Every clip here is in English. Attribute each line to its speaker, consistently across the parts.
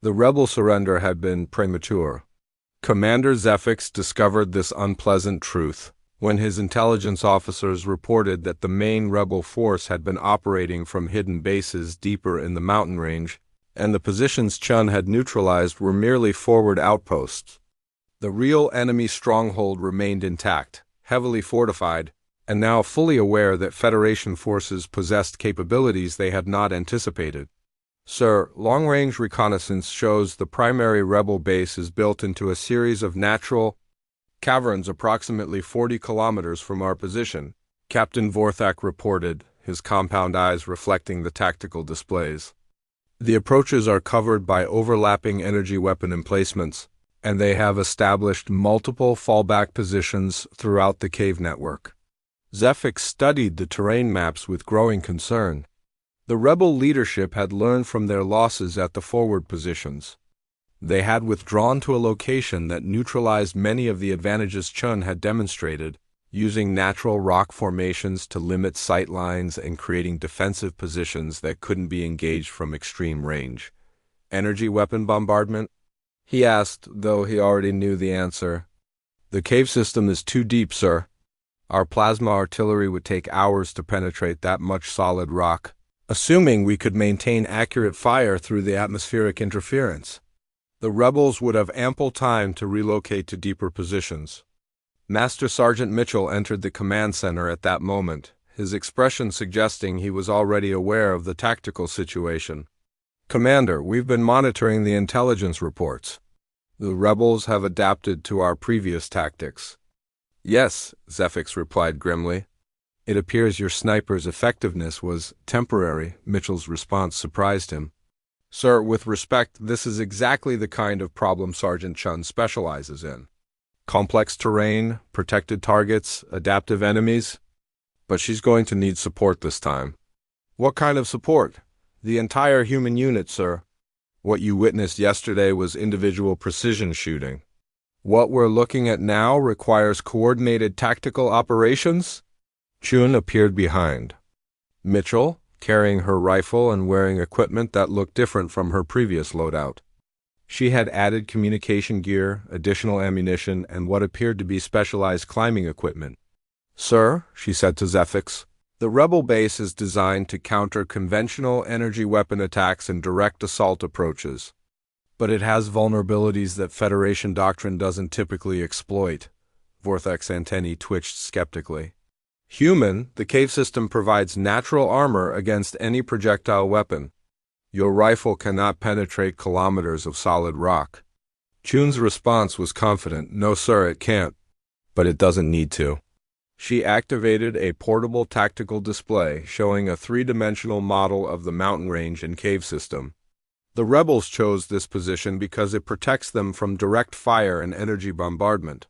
Speaker 1: The rebel surrender had been premature. Commander Zephyx discovered this unpleasant truth when his intelligence officers reported that the main rebel force had been operating from hidden bases deeper in the mountain range, and the positions Chun had neutralized were merely forward outposts. The real enemy stronghold remained intact, heavily fortified, and now fully aware that Federation forces possessed capabilities they had not anticipated. Sir, long-range reconnaissance shows the primary rebel base is built into a series of natural caverns approximately 40 kilometers from our position, Captain Vorthak reported, his compound eyes reflecting the tactical displays. The approaches are covered by overlapping energy weapon emplacements, and they have established multiple fallback positions throughout the cave network. Zephyx studied the terrain maps with growing concern. The rebel leadership had learned from their losses at the forward positions. They had withdrawn to a location that neutralized many of the advantages Chun had demonstrated, using natural rock formations to limit sight lines and creating defensive positions that couldn't be engaged from extreme range. Energy weapon bombardment? He asked, though he already knew the answer. The cave system is too deep, sir. Our plasma artillery would take hours to penetrate that much solid rock, assuming we could maintain accurate fire through the atmospheric interference. The rebels would have ample time to relocate to deeper positions. Master Sergeant Mitchell entered the command center at that moment, his expression suggesting he was already aware of the tactical situation. Commander, we've been monitoring the intelligence reports. The rebels have adapted to our previous tactics. Yes, Zephyx replied grimly. It appears your sniper's effectiveness was temporary. Mitchell's response surprised him. Sir, with respect, this is exactly the kind of problem Sergeant Chun specializes in. Complex terrain, protected targets, adaptive enemies. But she's going to need support this time. What kind of support? The entire human unit, sir. What you witnessed yesterday was individual precision shooting. What we're looking at now requires coordinated tactical operations? Chun appeared behind. Mitchell, carrying her rifle and wearing equipment that looked different from her previous loadout. She had added communication gear, additional ammunition, and what appeared to be specialized climbing equipment. Sir, she said to Zephyx, the rebel base is designed to counter conventional energy weapon attacks and direct assault approaches. But it has vulnerabilities that Federation doctrine doesn't typically exploit. Vorthak's antennae twitched skeptically. Human, the cave system provides natural armor against any projectile weapon. Your rifle cannot penetrate kilometers of solid rock. Chun's response was confident. No, sir, it can't. But it doesn't need to. She activated a portable tactical display showing a three-dimensional model of the mountain range and cave system. The rebels chose this position because it protects them from direct fire and energy bombardment.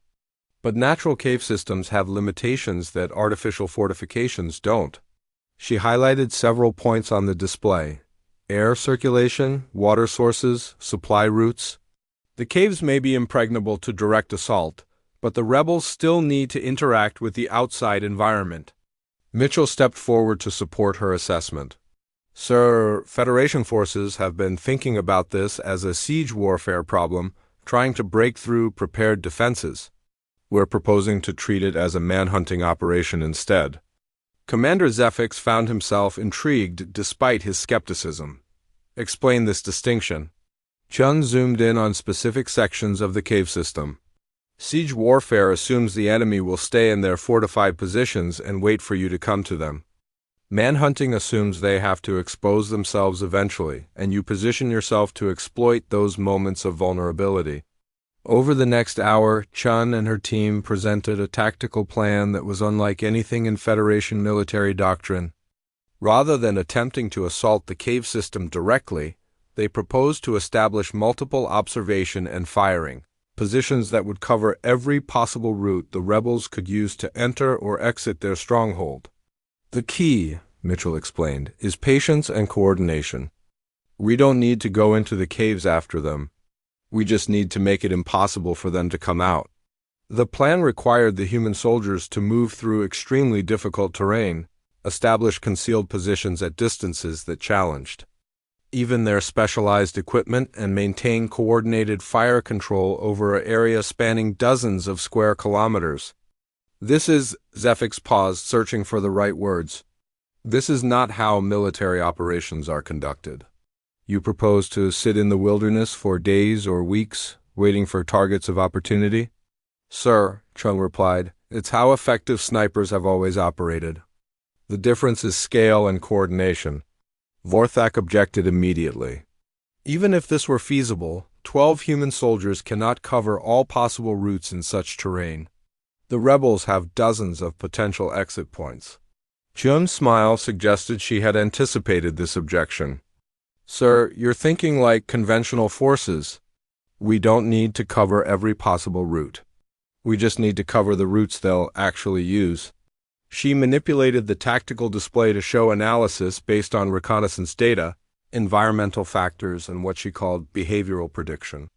Speaker 1: But natural cave systems have limitations that artificial fortifications don't. She highlighted several points on the display: air circulation, water sources, supply routes. The caves may be impregnable to direct assault, but the rebels still need to interact with the outside environment. Mitchell stepped forward to support her assessment. Sir, Federation forces have been thinking about this as a siege warfare problem, trying to break through prepared defenses. We're proposing to treat it as a manhunting operation instead. Commander Zephyx found himself intrigued despite his skepticism. Explain this distinction. Chun zoomed in on specific sections of the cave system. Siege warfare assumes the enemy will stay in their fortified positions and wait for you to come to them. Manhunting assumes they have to expose themselves eventually, and you position yourself to exploit those moments of vulnerability. Over the next hour, Chun and her team presented a tactical plan that was unlike anything in Federation military doctrine. Rather than attempting to assault the cave system directly, they proposed to establish multiple observation and firing positions that would cover every possible route the rebels could use to enter or exit their stronghold. The key, Mitchell explained, is patience and coordination. We don't need to go into the caves after them. We just need to make it impossible for them to come out. The plan required the human soldiers to move through extremely difficult terrain, establish concealed positions at distances that challenged. even their specialized equipment, and maintain coordinated fire control over an area spanning dozens of square kilometers. This is, Zephyx paused, searching for the right words. This is not how military operations are conducted. You propose to sit in the wilderness for days or weeks, waiting for targets of opportunity? Sir, Chung replied, it's how effective snipers have always operated. The difference is scale and coordination. Vorthak objected immediately. Even if this were feasible, 12 human soldiers cannot cover all possible routes in such terrain. The rebels have dozens of potential exit points. Chun's smile suggested she had anticipated this objection. Sir, you're thinking like conventional forces. We don't need to cover every possible route. We just need to cover the routes they'll actually use. She manipulated the tactical display to show analysis based on reconnaissance data, environmental factors, and what she called behavioral prediction.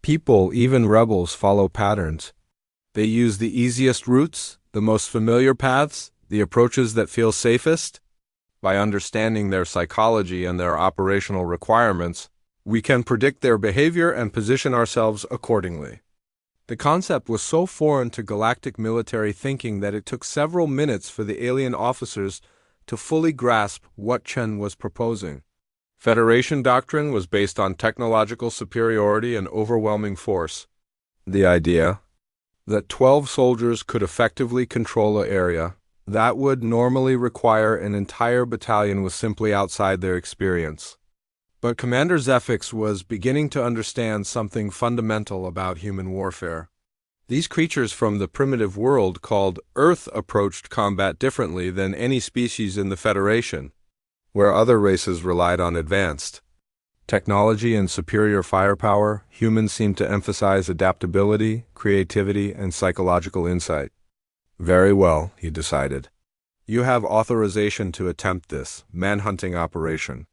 Speaker 1: People, even rebels, follow patterns. They use the easiest routes, the most familiar paths, the approaches that feel safest. By understanding their psychology and their operational requirements, we can predict their behavior and position ourselves accordingly. The concept was so foreign to galactic military thinking that it took several minutes for the alien officers to fully grasp what Chen was proposing. Federation doctrine was based on technological superiority and overwhelming force. The idea that 12 soldiers could effectively control an area that would normally require an entire battalion was simply outside their experience. But Commander Zephyx was beginning to understand something fundamental about human warfare. These creatures from the primitive world called Earth approached combat differently than any species in the Federation, where other races relied on advanced technology and superior firepower. Humans seemed to emphasize adaptability, creativity, and psychological insight. Very well, he decided. You have authorization to attempt this manhunting operation.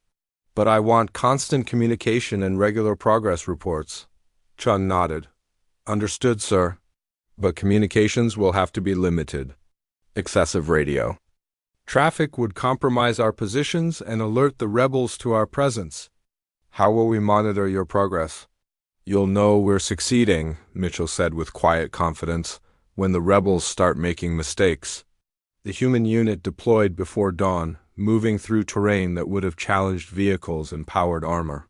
Speaker 1: But I want constant communication and regular progress reports. Chun nodded. Understood, sir. But communications will have to be limited. Excessive radio traffic would compromise our positions and alert the rebels to our presence. How will we monitor your progress? You'll know we're succeeding, Mitchell said with quiet confidence, when the rebels start making mistakes. The human unit deployed before dawn, moving through terrain that would have challenged vehicles and powered armor.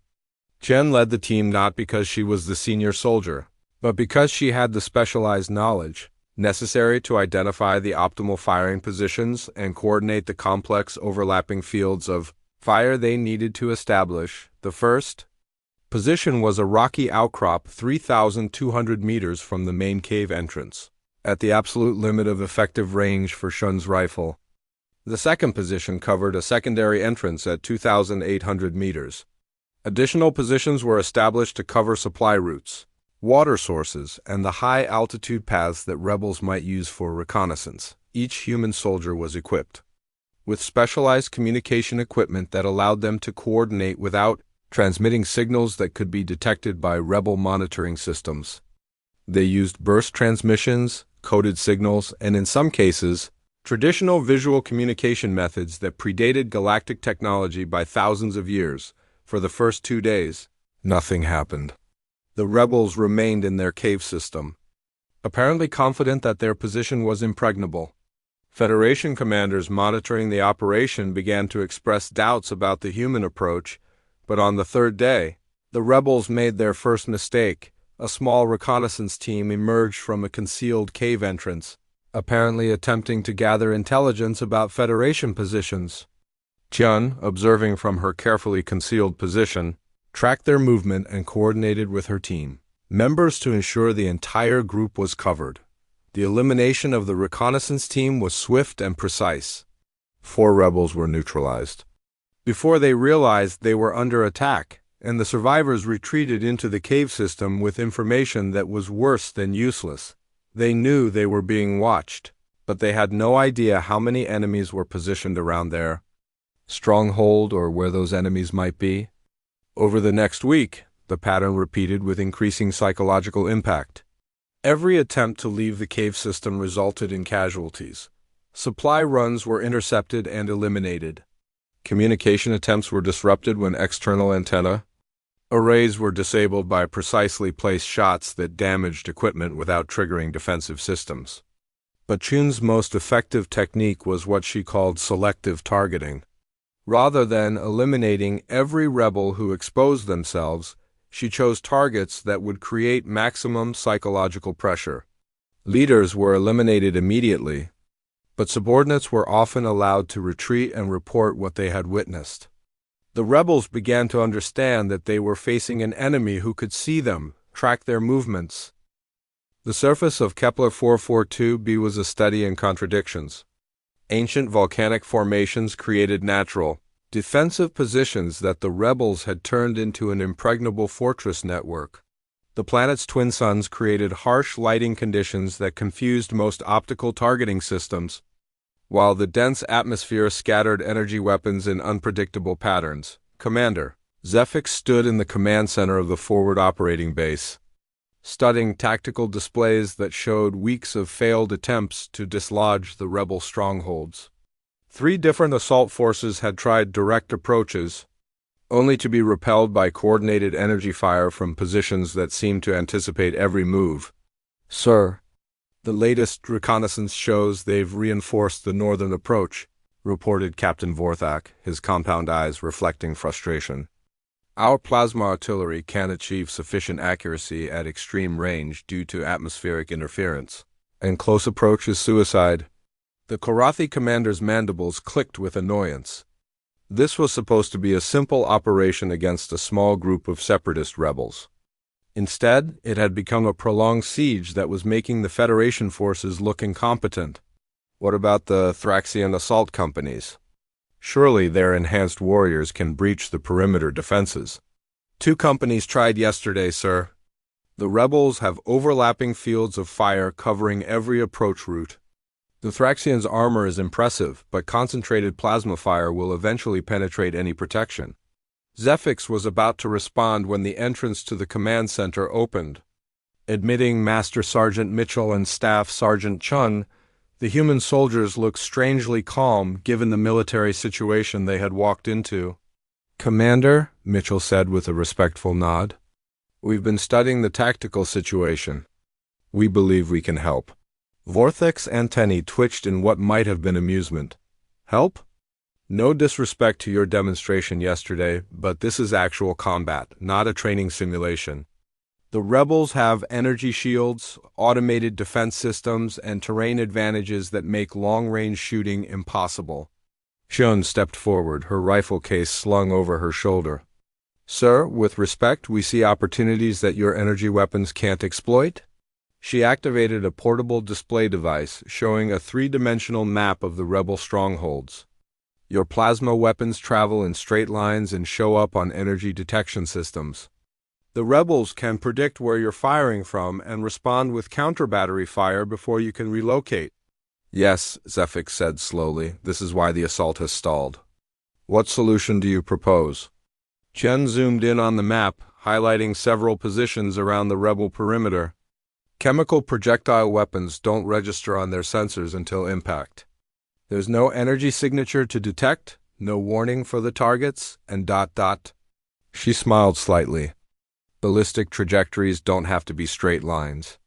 Speaker 1: Chen led the team not because she was the senior soldier, but because she had the specialized knowledge necessary to identify the optimal firing positions and coordinate the complex overlapping fields of fire they needed to establish. The first position was a rocky outcrop 3,200 meters from the main cave entrance, at the absolute limit of effective range for Shun's rifle. The second position covered a secondary entrance at 2,800 meters. Additional positions were established to cover supply routes, water sources, and the high-altitude paths that rebels might use for reconnaissance. Each human soldier was equipped with specialized communication equipment that allowed them to coordinate without transmitting signals that could be detected by rebel monitoring systems. They used burst transmissions, coded signals, and in some cases, traditional visual communication methods that predated galactic technology by thousands of years. For the first 2 days, nothing happened. The rebels remained in their cave system, apparently confident that their position was impregnable. Federation commanders monitoring the operation began to express doubts about the human approach, but on the third day, the rebels made their first mistake. A small reconnaissance team emerged from a concealed cave entrance, apparently attempting to gather intelligence about Federation positions. Chun, observing from her carefully concealed position, tracked their movement and coordinated with her team members to ensure the entire group was covered. The elimination of the reconnaissance team was swift and precise. 4 rebels were neutralized before they realized they were under attack, and the survivors retreated into the cave system with information that was worse than useless. They knew they were being watched, but they had no idea how many enemies were positioned around their stronghold or where those enemies might be. Over the next week, the pattern repeated with increasing psychological impact. Every attempt to leave the cave system resulted in casualties. Supply runs were intercepted and eliminated. Communication attempts were disrupted when external antenna arrays were disabled by precisely placed shots that damaged equipment without triggering defensive systems. But Chun's most effective technique was what she called selective targeting. Rather than eliminating every rebel who exposed themselves, she chose targets that would create maximum psychological pressure. Leaders were eliminated immediately, but subordinates were often allowed to retreat and report what they had witnessed. The rebels began to understand that they were facing an enemy who could see them, track their movements. The surface of Kepler 442b was a study in contradictions. Ancient volcanic formations created natural, defensive positions that the rebels had turned into an impregnable fortress network. The planet's twin suns created harsh lighting conditions that confused most optical targeting systems, while the dense atmosphere scattered energy weapons in unpredictable patterns. Commander Zephyx stood in the command center of the forward operating base, studying tactical displays that showed weeks of failed attempts to dislodge the rebel strongholds. 3 different assault forces had tried direct approaches, only to be repelled by coordinated energy fire from positions that seemed to anticipate every move. "Sir, the latest reconnaissance shows they've reinforced the northern approach," reported Captain Vorthak, his compound eyes reflecting frustration. "Our plasma artillery can't achieve sufficient accuracy at extreme range due to atmospheric interference, and close approach is suicide." The Korathi commander's mandibles clicked with annoyance. This was supposed to be a simple operation against a small group of separatist rebels. Instead, it had become a prolonged siege that was making the Federation forces look incompetent. What about the Thraxian assault companies? Surely their enhanced warriors can breach the perimeter defenses. 2 companies tried yesterday, sir. The rebels have overlapping fields of fire covering every approach route. The Thraxians' armor is impressive, but concentrated plasma fire will eventually penetrate any protection. Zephyx was about to respond when the entrance to the command center opened. Admitting Master Sergeant Mitchell and Staff Sergeant Chun, the human soldiers looked strangely calm given the military situation they had walked into. "Commander," Mitchell said with a respectful nod, "we've been studying the tactical situation. We believe we can help." Vorthak's antennae twitched in what might have been amusement. "Help? No disrespect to your demonstration yesterday, but this is actual combat, not a training simulation. The rebels have energy shields, automated defense systems, and terrain advantages that make long-range shooting impossible." Shun stepped forward, her rifle case slung over her shoulder. "Sir, with respect, we see opportunities that your energy weapons can't exploit." She activated a portable display device showing a 3-dimensional map of the rebel strongholds. "Your plasma weapons travel in straight lines and show up on energy detection systems. The rebels can predict where you're firing from and respond with counter-battery fire before you can relocate." "Yes," Zephyx said slowly, "this is why the assault has stalled." "What solution do you propose?" Chen zoomed in on the map, highlighting several positions around the rebel perimeter. "Chemical projectile weapons don't register on their sensors until impact. There's no energy signature to detect, no warning for the targets, and ... She smiled slightly. "Ballistic trajectories don't have to be straight lines."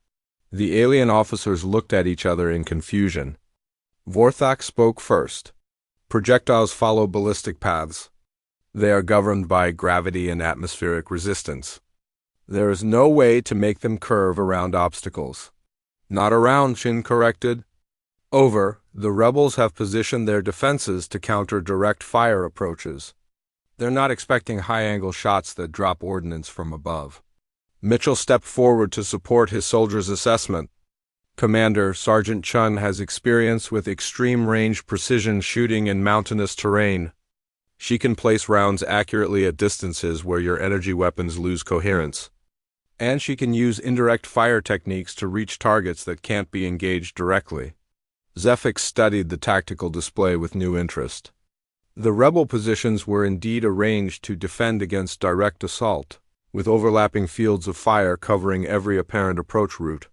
Speaker 1: The alien officers looked at each other in confusion. Vorthak spoke first. "Projectiles follow ballistic paths. They are governed by gravity and atmospheric resistance. There is no way to make them curve around obstacles." "Not around," Shin corrected. "Over. The rebels have positioned their defenses to counter direct fire approaches. They're not expecting high-angle shots that drop ordnance from above." Mitchell stepped forward to support his soldier's assessment. "Commander, Sergeant Chun has experience with extreme-range precision shooting in mountainous terrain. She can place rounds accurately at distances where your energy weapons lose coherence. And she can use indirect fire techniques to reach targets that can't be engaged directly." Zephyx studied the tactical display with new interest. The rebel positions were indeed arranged to defend against direct assault, with overlapping fields of fire covering every apparent approach route.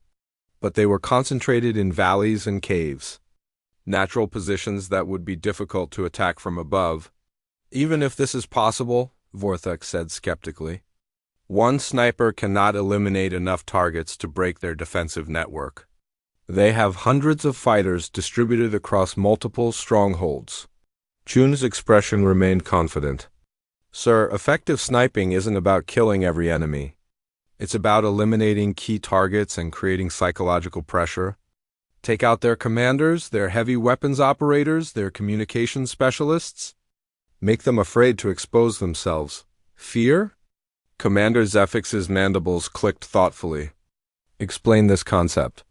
Speaker 1: But they were concentrated in valleys and caves, natural positions that would be difficult to attack from above. Even if this is possible, Vorthek said skeptically, one sniper cannot eliminate enough targets to break their defensive network. They have hundreds of fighters distributed across multiple strongholds. Chun's expression remained confident. Sir, effective sniping isn't about killing every enemy. It's about eliminating key targets and creating psychological pressure. Take out their commanders, their heavy weapons operators, their communications specialists. Make them afraid to expose themselves. Fear? Commander Zefix's mandibles clicked thoughtfully. Explain this concept.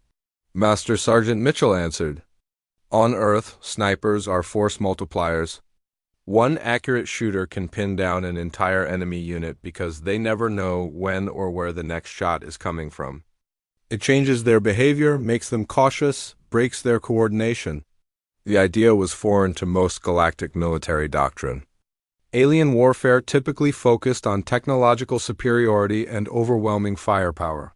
Speaker 1: Master Sergeant Mitchell answered. On Earth, snipers are force multipliers. One accurate shooter can pin down an entire enemy unit because they never know when or where the next shot is coming from. It changes their behavior, makes them cautious, breaks their coordination. The idea was foreign to most galactic military doctrine. Alien warfare typically focused on technological superiority and overwhelming firepower.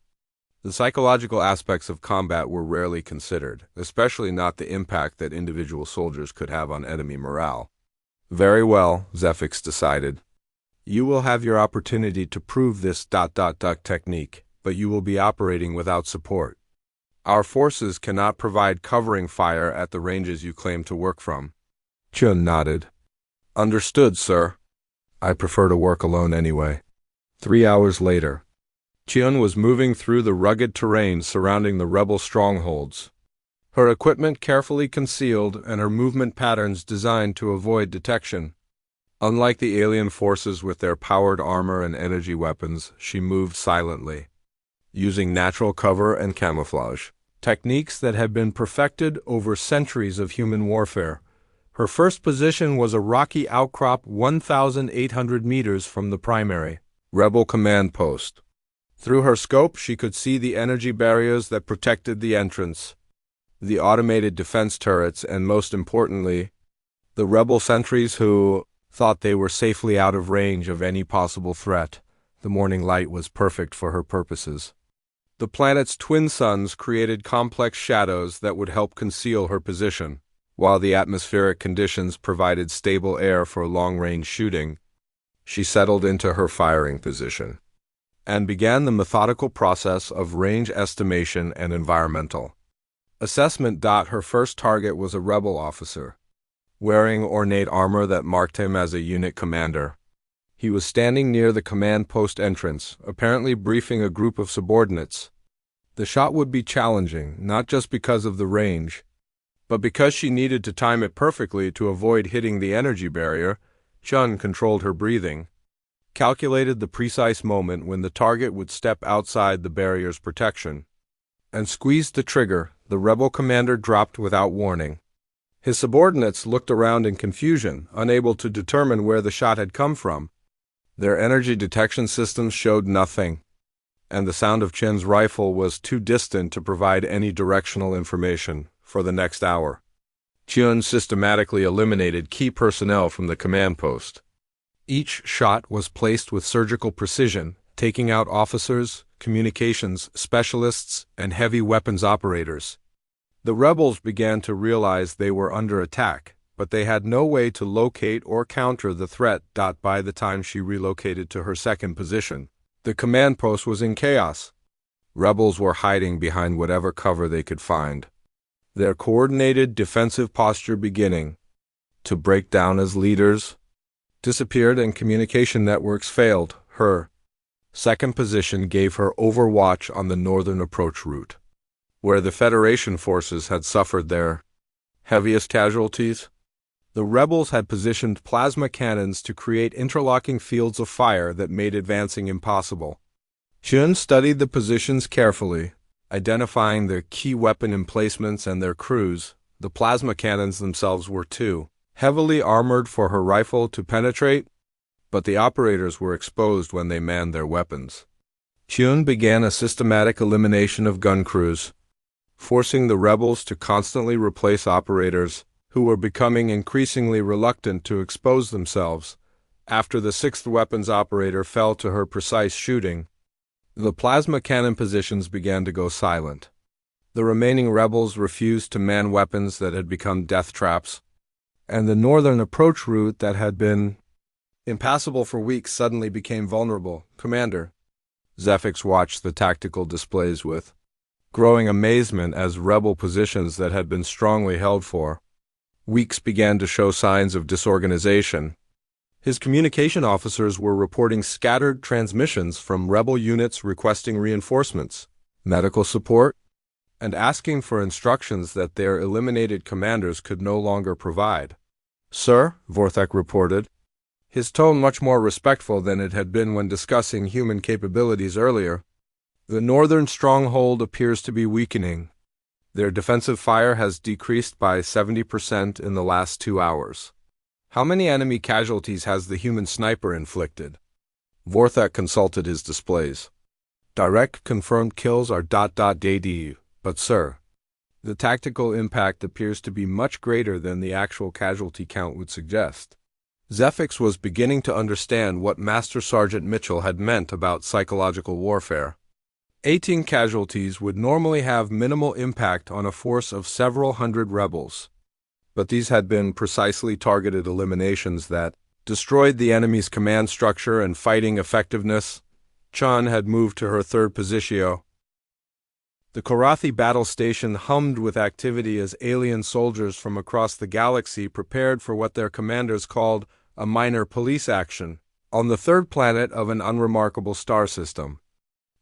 Speaker 1: The psychological aspects of combat were rarely considered, especially not the impact that individual soldiers could have on enemy morale. Very well, Zefix decided. You will have your opportunity to prove this ... technique, but you will be operating without support. Our forces cannot provide covering fire at the ranges you claim to work from. Chun nodded. Understood, sir. I prefer to work alone anyway. 3 hours later, Chun was moving through the rugged terrain surrounding the rebel strongholds. Her equipment carefully concealed and her movement patterns designed to avoid detection. Unlike the alien forces with their powered armor and energy weapons, she moved silently, using natural cover and camouflage, techniques that had been perfected over centuries of human warfare. Her first position was a rocky outcrop 1,800 meters from the primary rebel command post. Through her scope, she could see the energy barriers that protected the entrance, the automated defense turrets, and most importantly, the rebel sentries who thought they were safely out of range of any possible threat. The morning light was perfect for her purposes. The planet's twin suns created complex shadows that would help conceal her position, while the atmospheric conditions provided stable air for long-range shooting. She settled into her firing position and began the methodical process of range estimation and environmental assessment. Her first target was a rebel officer, wearing ornate armor that marked him as a unit commander. He was standing near the command post entrance, apparently briefing a group of subordinates. The shot would be challenging, not just because of the range, but because she needed to time it perfectly to avoid hitting the energy barrier. Chun controlled her breathing, calculated the precise moment when the target would step outside the barrier's protection, and squeezed the trigger. The rebel commander dropped without warning. His subordinates looked around in confusion, unable to determine where the shot had come from. Their energy detection systems showed nothing, and the sound of Chen's rifle was too distant to provide any directional information for the next hour. Chun systematically eliminated key personnel from the command post. Each shot was placed with surgical precision, taking out officers, communications specialists, and heavy weapons operators. The rebels began to realize they were under attack, but they had no way to locate or counter the threat. By the time she relocated to her second position, the command post was in chaos. Rebels were hiding behind whatever cover they could find, their coordinated defensive posture beginning to break down as leaders disappeared and communication networks failed. Her second position gave her overwatch on the northern approach route, where the Federation forces had suffered their heaviest casualties. The rebels had positioned plasma cannons to create interlocking fields of fire that made advancing impossible. Chun studied the positions carefully, identifying their key weapon emplacements and their crews. The plasma cannons themselves were too heavily armored for her rifle to penetrate, but the operators were exposed when they manned their weapons. Chun began a systematic elimination of gun crews, forcing the rebels to constantly replace operators who were becoming increasingly reluctant to expose themselves. After the sixth weapons operator fell to her precise shooting, the plasma cannon positions began to go silent. The remaining rebels refused to man weapons that had become death traps, and the northern approach route that had been Impassable for weeks suddenly became vulnerable. Commander. Zephyx watched the tactical displays with growing amazement as rebel positions that had been strongly held for weeks began to show signs of disorganization. His communication officers were reporting scattered transmissions from rebel units requesting reinforcements, medical support, and asking for instructions that their eliminated commanders could no longer provide. "Sir," Vorthek reported, his tone much more respectful than it had been when discussing human capabilities earlier, "the northern stronghold appears to be weakening. Their defensive fire has decreased by 70% in the last 2 hours. How many enemy casualties has the human sniper inflicted?" Vorthek consulted his displays. "Direct confirmed kills are ... but sir, the tactical impact appears to be much greater than the actual casualty count would suggest." Zephyx was beginning to understand what Master Sergeant Mitchell had meant about psychological warfare. 18 casualties would normally have minimal impact on a force of several hundred rebels, but these had been precisely targeted eliminations that destroyed the enemy's command structure and fighting effectiveness. Chun had moved to her third positio. The Korathi battle station hummed with activity as alien soldiers from across the galaxy prepared for what their commanders called a minor police action on the third planet of an unremarkable star system.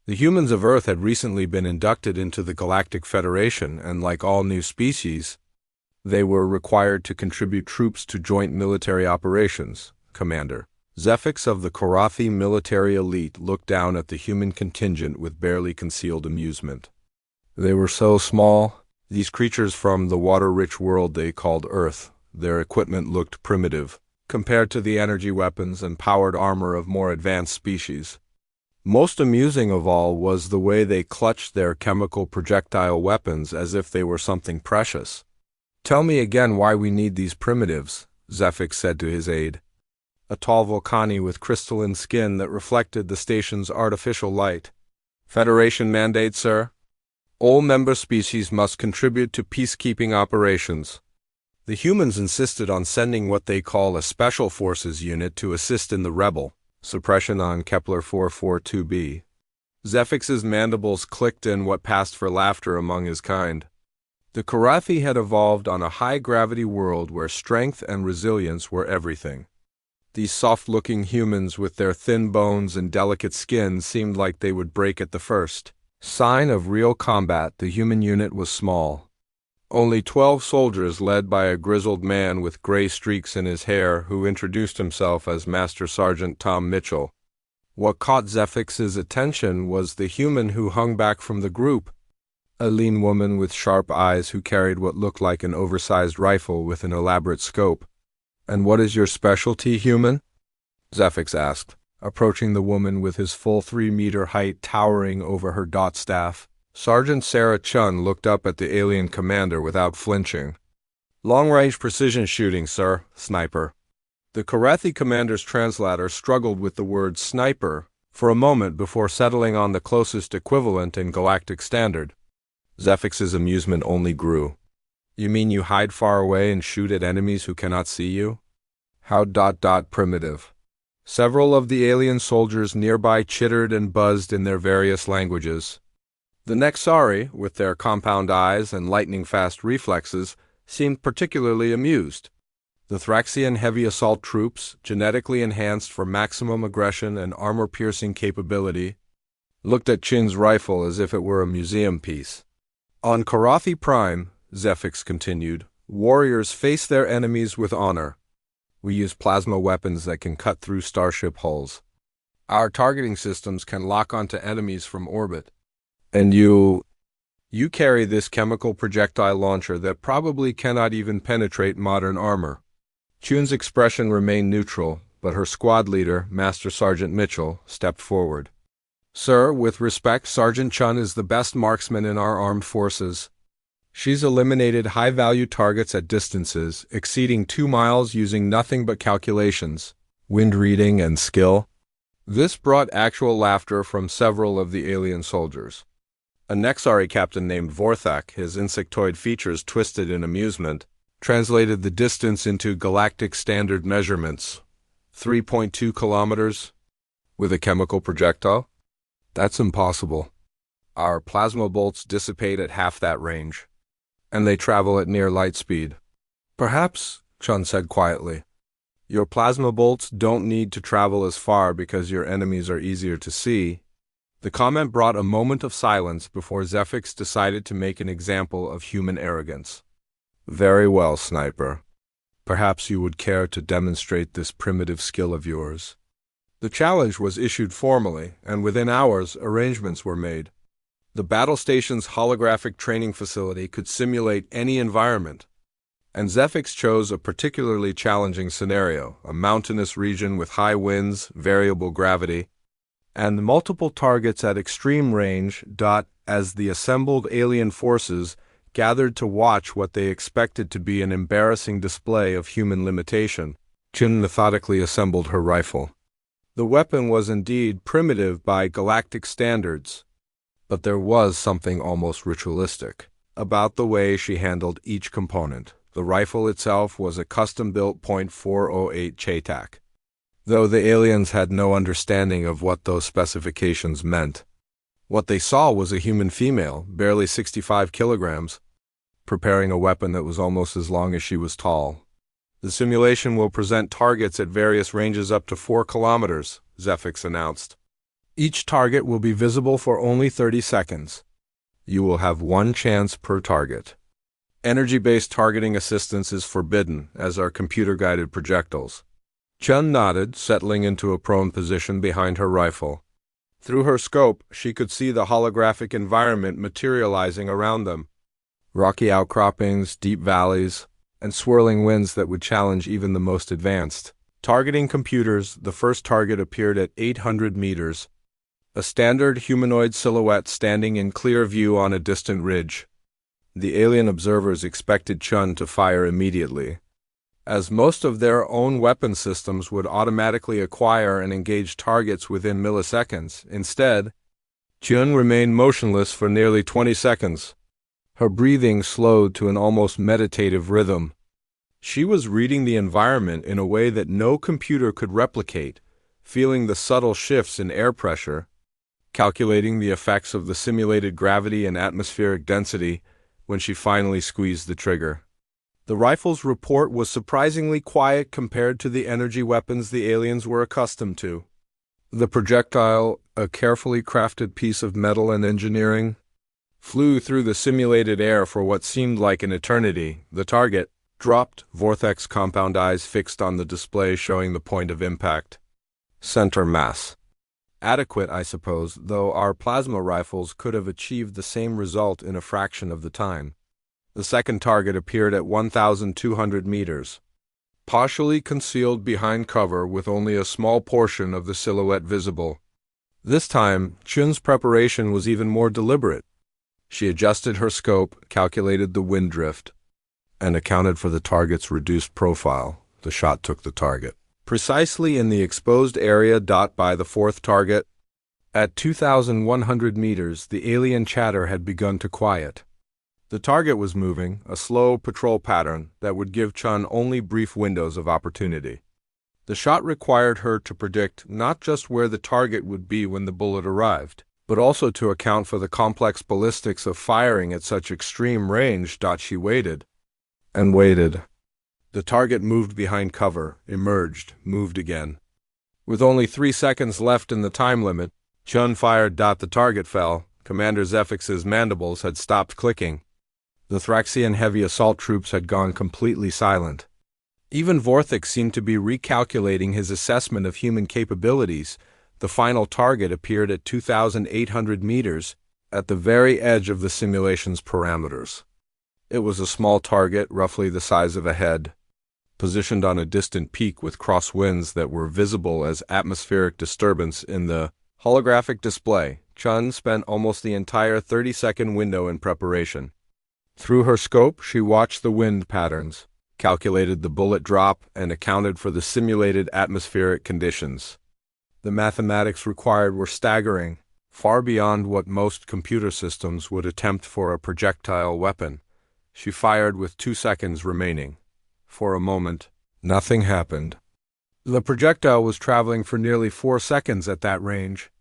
Speaker 1: The humans of Earth had recently been inducted into the Galactic Federation, and like all new species, they were required to contribute troops to joint military operations. Commander. Zephyx of the Korathi military elite looked down at the human contingent with barely concealed amusement. They were so small, these creatures from the water-rich world they called Earth. Their equipment looked primitive compared to the energy weapons and powered armor of more advanced species. Most amusing of all was the way they clutched their chemical projectile weapons as if they were something precious. "Tell me again why we need these primitives," Zephyx said to his aide, a tall Volcani with crystalline skin that reflected the station's artificial light. "Federation mandate, sir. All member species must contribute to peacekeeping operations." The humans insisted on sending what they call a Special Forces unit to assist in the rebel suppression on Kepler 442b. Zephyx's mandibles clicked in what passed for laughter among his kind. The Korathi had evolved on a high-gravity world where strength and resilience were everything. These soft-looking humans with their thin bones and delicate skin seemed like they would break at the first sign of real combat. The human unit was small. Only 12 soldiers led by a grizzled man with gray streaks in his hair who introduced himself as Master Sergeant Tom Mitchell. What caught Zephyx's attention was the human who hung back from the group, a lean woman with sharp eyes who carried what looked like an oversized rifle with an elaborate scope. "And what is your specialty, human?" Zephyx asked, approaching the woman with his full 3-meter height towering over her dot staff. Sergeant Sarah Chun looked up at the alien commander without flinching. "Long-range precision shooting, sir. Sniper." The Korathi commander's translator struggled with the word sniper for a moment before settling on the closest equivalent in Galactic Standard. Zephyx's amusement only grew. "You mean you hide far away and shoot at enemies who cannot see you? How ... primitive." Several of the alien soldiers nearby chittered and buzzed in their various languages. The Nexari, with their compound eyes and lightning-fast reflexes, seemed particularly amused. The Thraxian heavy assault troops, genetically enhanced for maximum aggression and armor-piercing capability, looked at Chin's rifle as if it were a museum piece. "On Korathi Prime," Zephyx continued, "warriors face their enemies with honor. We use plasma weapons that can cut through starship hulls. Our targeting systems can lock onto enemies from orbit. And you carry this chemical projectile launcher that probably cannot even penetrate modern armor." Chun's expression remained neutral, but her squad leader, Master Sergeant Mitchell, stepped forward. "Sir, with respect, Sergeant Chun is the best marksman in our armed forces. She's eliminated high-value targets at distances exceeding 2 miles using nothing but calculations, wind reading, and skill." This brought actual laughter from several of the alien soldiers. A Nexari captain named Vorthak, his insectoid features twisted in amusement, translated the distance into Galactic Standard measurements. 3.2 kilometers? With a chemical projectile? That's impossible. Our plasma bolts dissipate at half that range, and they travel at near light speed. Perhaps, Chun said quietly. Your plasma bolts don't need to travel as far because your enemies are easier to see. The comment brought a moment of silence before Zephyx decided to make an example of human arrogance. Very well, Sniper. Perhaps you would care to demonstrate this primitive skill of yours. The challenge was issued formally, and within hours, arrangements were made. The battle station's holographic training facility could simulate any environment, and Zephyx chose a particularly challenging scenario, a mountainous region with high winds, variable gravity, and multiple targets at extreme range. As the assembled alien forces gathered to watch what they expected to be an embarrassing display of human limitation, Chun methodically assembled her rifle. The weapon was indeed primitive by galactic standards, but there was something almost ritualistic about the way she handled each component. The rifle itself was a custom-built .408 Chaitak, though the aliens had no understanding of what those specifications meant. What they saw was a human female, barely 65 kilograms, preparing a weapon that was almost as long as she was tall. The simulation will present targets at various ranges up to 4 kilometers, Zephyx announced. Each target will be visible for only 30 seconds. You will have one chance per target. Energy-based targeting assistance is forbidden, as are computer-guided projectiles. Chun nodded, settling into a prone position behind her rifle. Through her scope, she could see the holographic environment materializing around them. Rocky outcroppings, deep valleys, and swirling winds that would challenge even the most advanced. Targeting computers, the first target appeared at 800 meters. A standard humanoid silhouette standing in clear view on a distant ridge. The alien observers expected Chun to fire immediately, as most of their own weapon systems would automatically acquire and engage targets within milliseconds. Instead, Chun remained motionless for nearly 20 seconds. Her breathing slowed to an almost meditative rhythm. She was reading the environment in a way that no computer could replicate, feeling the subtle shifts in air pressure, calculating the effects of the simulated gravity and atmospheric density when she finally squeezed the trigger. The rifle's report was surprisingly quiet compared to the energy weapons the aliens were accustomed to. The projectile, a carefully crafted piece of metal and engineering, flew through the simulated air for what seemed like an eternity. The target dropped, Vortex compound eyes fixed on the display showing the point of impact. Center mass. Adequate, I suppose, though our plasma rifles could have achieved the same result in a fraction of the time. The second target appeared at 1,200 meters, partially concealed behind cover with only a small portion of the silhouette visible. This time, Chun's preparation was even more deliberate. She adjusted her scope, calculated the wind drift, and accounted for the target's reduced profile. The shot took the target precisely in the exposed area. By the fourth target, at 2,100 meters, the alien chatter had begun to quiet. The target was moving, a slow patrol pattern that would give Chun only brief windows of opportunity. The shot required her to predict not just where the target would be when the bullet arrived, but also to account for the complex ballistics of firing at such extreme range. She waited and waited. The target moved behind cover, emerged, moved again. With only 3 seconds left in the time limit, Chun fired. The target fell. Commander Zephyx's mandibles had stopped clicking. The Thraxian heavy assault troops had gone completely silent. Even Vortex seemed to be recalculating his assessment of human capabilities. The final target appeared at 2,800 meters, at the very edge of the simulation's parameters. It was a small target, roughly the size of a head, positioned on a distant peak with crosswinds that were visible as atmospheric disturbance in the holographic display. Chun spent almost the entire 30-second window in preparation. Through her scope, she watched the wind patterns, calculated the bullet drop, and accounted for the simulated atmospheric conditions. The mathematics required were staggering, far beyond what most computer systems would attempt for a projectile weapon. She fired with 2 seconds remaining. For a moment, nothing happened. The projectile was traveling for nearly 4 seconds at that range,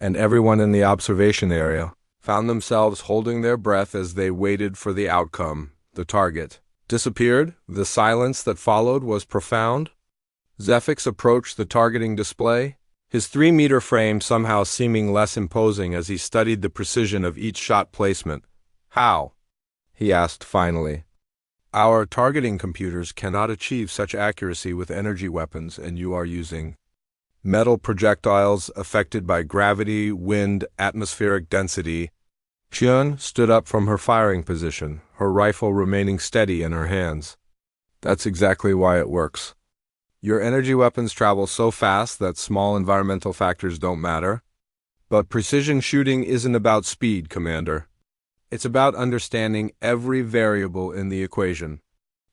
Speaker 1: and everyone in the observation area found themselves holding their breath as they waited for the outcome. The target disappeared. The silence that followed was profound. Zephyx approached the targeting display, his 3-meter frame somehow seeming less imposing as he studied the precision of each shot placement. "How?" he asked finally. "Our targeting computers cannot achieve such accuracy with energy weapons, and you are using metal projectiles affected by gravity, wind, atmospheric density." Chun stood up from her firing position, her rifle remaining steady in her hands. "That's exactly why it works. Your energy weapons travel so fast that small environmental factors don't matter. But precision shooting isn't about speed, Commander. It's about understanding every variable in the equation."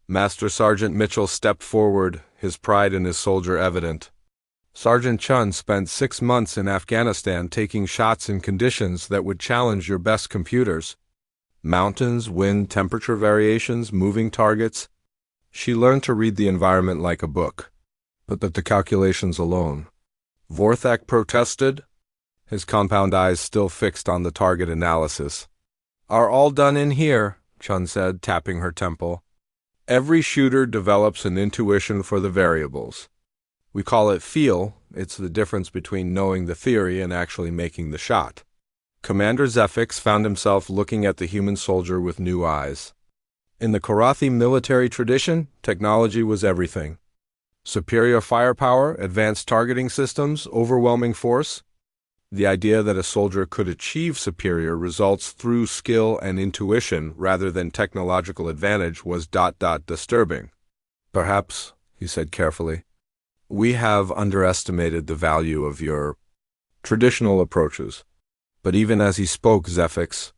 Speaker 1: Master Sergeant Mitchell stepped forward, his pride in his soldier evident. "Sergeant Chun spent 6 months in Afghanistan taking shots in conditions that would challenge your best computers. Mountains, wind, temperature variations, moving targets. She learned to read the environment like a book, but the calculations alone." Vorthak protested, his compound eyes still fixed on the target analysis. "Are all done in here," Chun said, tapping her temple. "Every shooter develops an intuition for the variables. We call it feel. It's the difference between knowing the theory and actually making the shot." Commander Zephyx found himself looking at the human soldier with new eyes. In the Korathi military tradition, technology was everything. Superior firepower, advanced targeting systems, overwhelming force. The idea that a soldier could achieve superior results through skill and intuition rather than technological advantage was disturbing. "Perhaps," he said carefully, "we have underestimated the value of your traditional approaches." But even as he spoke, Zephyx,